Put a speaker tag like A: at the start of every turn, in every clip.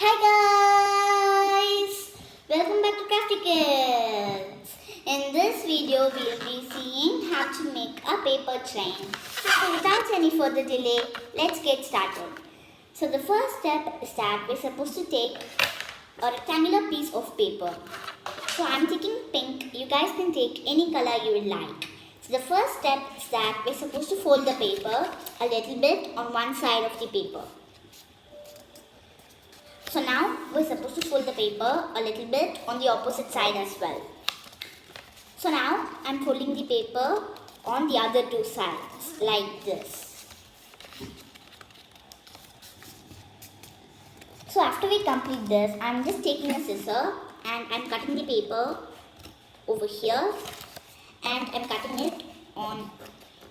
A: Hi guys! Welcome back to Crafty Kids. In this video, we will be seeing how to make a paper train. So without any further delay, let's get started. So the first step is that we're supposed to take a rectangular piece of paper. So I'm taking pink. You guys can take any color you would like. So the first step is that we're supposed to fold the paper a little bit on one side of the paper. So now we're supposed to fold the paper a little bit on the opposite side as well. So now I'm folding the paper on the other two sides like this. So after we complete this, I'm just taking a scissor and I'm cutting the paper over here and I'm cutting it on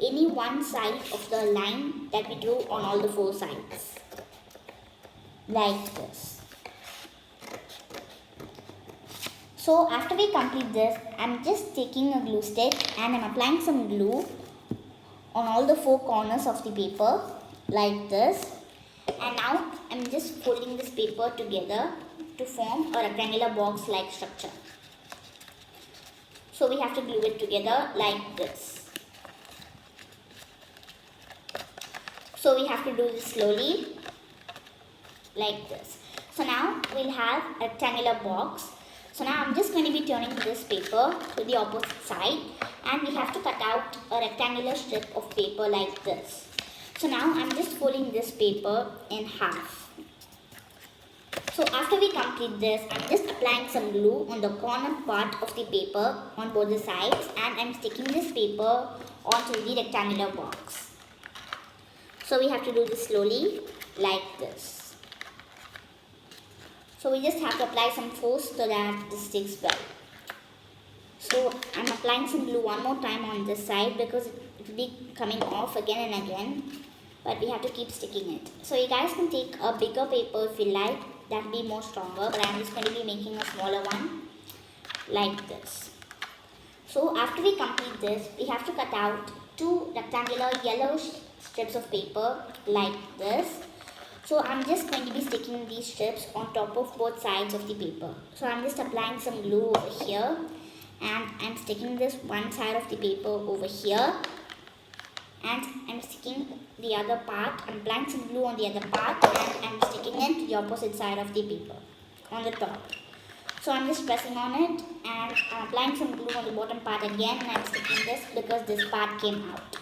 A: any one side of the line that we drew on all the four sides. Like this. So after we complete this, I'm just taking a glue stick and I'm applying some glue on all the four corners of the paper like this. And now I'm just folding this paper together to form a rectangular box like structure. So we have to glue it together like this. So we have to do this slowly like this. So now we'll have a rectangular box. So now I'm just going to be turning this paper to the opposite side and we have to cut out a rectangular strip of paper like this. So now I'm just folding this paper in half. So after we complete this, I'm just applying some glue on the corner part of the paper on both the sides and I'm sticking this paper onto the rectangular box. So we have to do this slowly like this. So we just have to apply some force so that this sticks well. So I'm applying some glue one more time on this side because it will be coming off again and again. But we have to keep sticking it. So you guys can take a bigger paper if you like. That will be more stronger. But I'm just going to be making a smaller one like this. So after we complete this, we have to cut out two rectangular yellow strips of paper like this. So I'm just going to be sticking these strips on top of both sides of the paper. So I'm just applying some glue over here and I'm sticking this one side of the paper over here and I'm sticking the other part. I'm applying some glue on the other part and I'm sticking it to the opposite side of the paper on the top. So I'm just pressing on it and I'm applying some glue on the bottom part again and I'm sticking this because this part came out.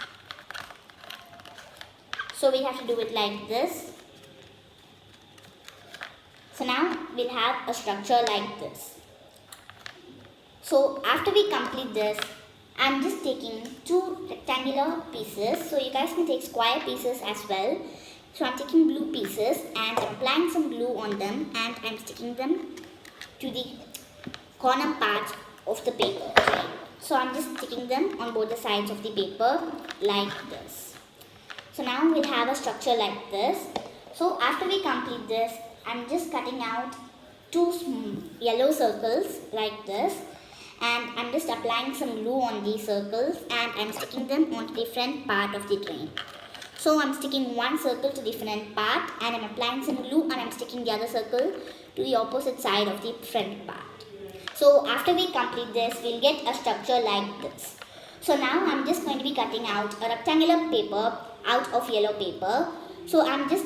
A: So we have to do it like this. So now we'll have a structure like this. So after we complete this, I'm just taking two rectangular pieces. So you guys can take square pieces as well. So I'm taking blue pieces and I'm applying some glue on them and I'm sticking them to the corner part of the paper. So I'm just sticking them on both the sides of the paper like this. So now we'll have a structure like this. So after we complete this, I'm just cutting out two yellow circles like this and I'm just applying some glue on these circles and I'm sticking them on the front part of the train. So I'm sticking one circle to the front part and I'm applying some glue and I'm sticking the other circle to the opposite side of the front part. So after we complete this, we'll get a structure like this. So now I'm just going to be cutting out a rectangular paper out of yellow paper. So I'm just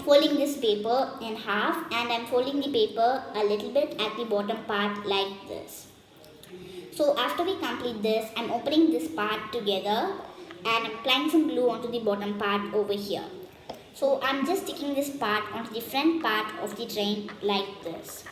A: folding this paper in half and I'm folding the paper a little bit at the bottom part like this. So after we complete this, I'm opening this part together and I'm applying some glue onto the bottom part over here. So I'm just sticking this part onto the front part of the train like this.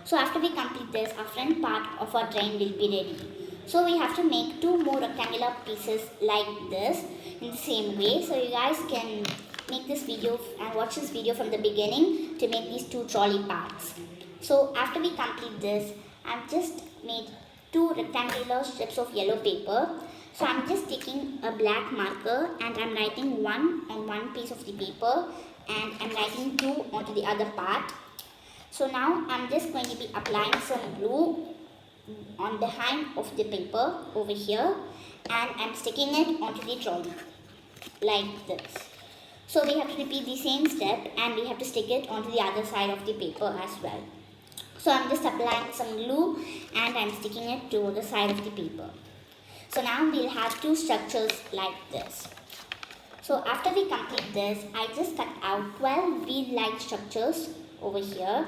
A: So after we complete this, our front part of our train will be ready. So we have to make two more rectangular pieces like this in the same way. So you guys can make this video and watch this video from the beginning to make these two trolley parts. So after we complete this, I've just made two rectangular strips of yellow paper. So I'm just taking a black marker and I'm writing one on one piece of the paper and I'm writing two onto the other part. So now I'm just going to be applying some glue on behind of the paper over here and I'm sticking it onto the trolley like this. So we have to repeat the same step and we have to stick it onto the other side of the paper as well. So I'm just applying some glue and I'm sticking it to the side of the paper. So now we'll have two structures like this. So after we complete this, I just cut out 12 wheel-like structures over here.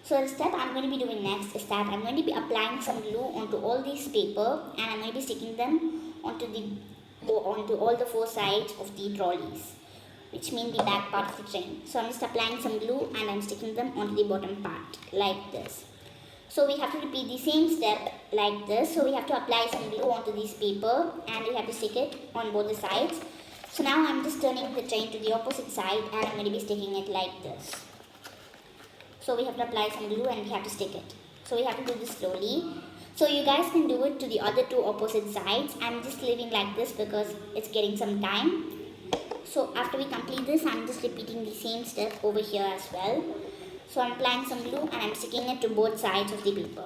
A: So the step I'm going to be doing next is that I'm going to be applying some glue onto all these paper and I'm going to be sticking them onto all the four sides of the trolleys, which mean the back part of the train. So I'm just applying some glue and I'm sticking them onto the bottom part like this. So we have to repeat the same step like this. So we have to apply some glue onto this paper and we have to stick it on both the sides. So now I'm just turning the train to the opposite side and I'm going to be sticking it like this. So we have to apply some glue and we have to stick it. So we have to do this slowly. So you guys can do it to the other two opposite sides. I'm just leaving like this because it's getting some time. So after we complete this, I'm just repeating the same step over here as well. So I'm applying some glue and I'm sticking it to both sides of the paper.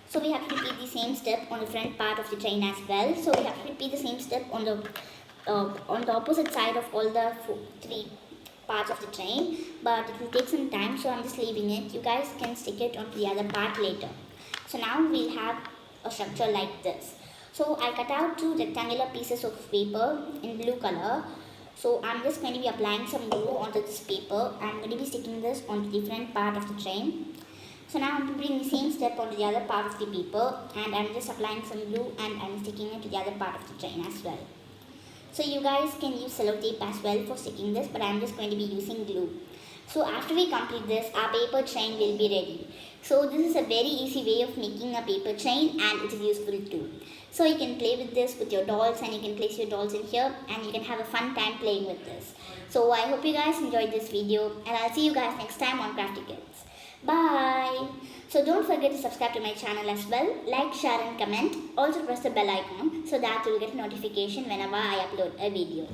A: So we have to repeat the same step on the front part of the train as well. So we have to repeat the same step on the opposite side of all the three parts of the train, but it will take some time, so I'm just leaving it. You guys can stick it onto the other part later. So now we'll have a structure like this. So I cut out two rectangular pieces of paper in blue color. So I'm just going to be applying some glue onto this paper. I'm going to be sticking this on the front part of the train. So now I'm doing the same step onto the other part of the paper and I'm just applying some glue and I'm sticking it to the other part of the train as well. So you guys can use sellotape as well for sticking this, but I'm just going to be using glue. So after we complete this, our paper train will be ready. So this is a very easy way of making a paper train and it is useful too. So you can play with this with your dolls and you can place your dolls in here and you can have a fun time playing with this. So I hope you guys enjoyed this video and I'll see you guys next time on Crafty Kids. Bye! So don't forget to subscribe to my channel as well. Like, share and comment. Also press the bell icon so that you'll get a notification whenever I upload a video.